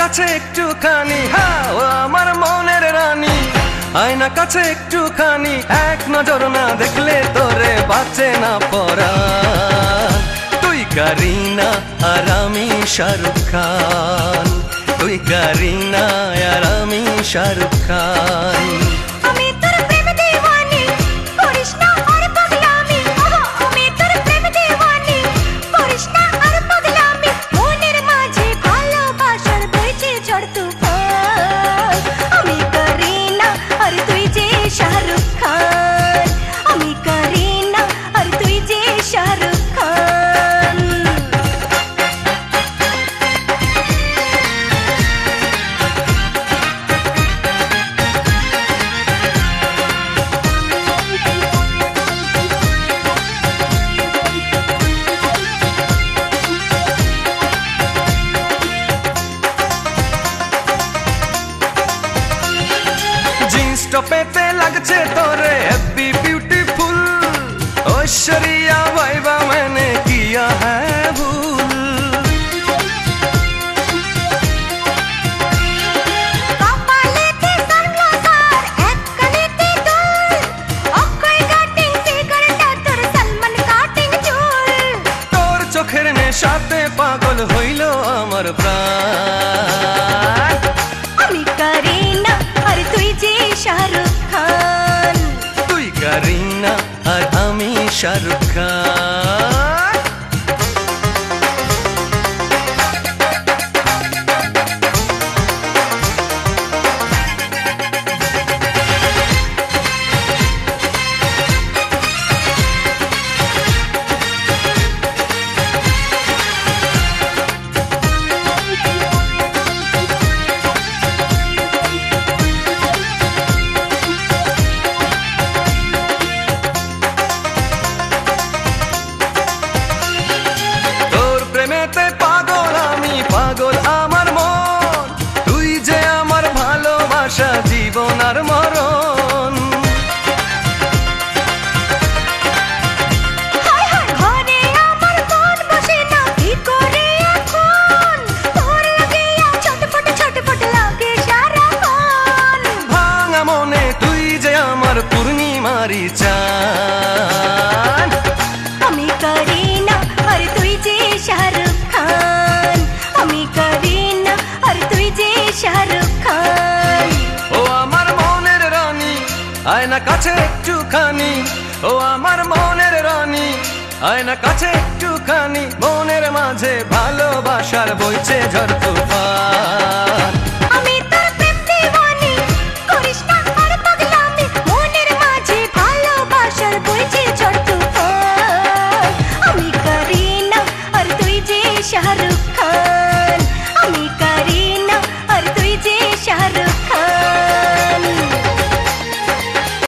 কাছে একটুখানি, হ্যাঁ ও আমার মনের রানী। আয়না কাছে একটুখানি, এক নজর না দেখলে তোরে বাঁচে না পরাণ। তুই কারিনা আর আমি শাহরুখ খান, তুই কারিনা আর আমি শাহরুখ খান। পেতে লাগছে তোরে हैप्पी ब्यूटीफुल, ऐश्वर्या वाइवा मैंने किया है भूल। কপালেতে সানগ্লাস এক কানেতে দুল, অক্ষয় কাটিং ফিগারটা তোর সলমন কাটিং চুল। তোর চোখের নেশাতে পাগল হইল আমার প্রাণ। আমি কারিনা আর তুই যে শাহরুখ খান, তুই কারিনা আর আমি শাহরুখ খান। প্রেমেতে পাগল আমি, পাগল আমার মন। তুই যে আমার ভালোবাসা, জীবন আর মরণ। ঘরে আমার মন বসে না কি করে এখন, তোর লাগিয়া ছটফট ছটফট লাগে সারাক্ষণ। ভাঙা মনে তুই যে আমার পূর্ণিমারি চাঁদ। আমি কারিনা আর তুই যে শাহরুখ খান, আমি কারিনা আর তুই যে শাহরুখ খান। ও আমার মনের রানী, আয়না কাছে একটুখানি, ও আমার মনের রানী, আয়না কাছে একটুখানি। মনের মাঝে ভালোবাসার বইছে ঝড় তুফান। আমি তোর প্রেম দিওয়ানি, করিস না আর পাগলামি, মনের মাঝে ভালোবাসার বইছে ঝড় তুফান। আমি কারিনা আর তুই যে শাহরুখ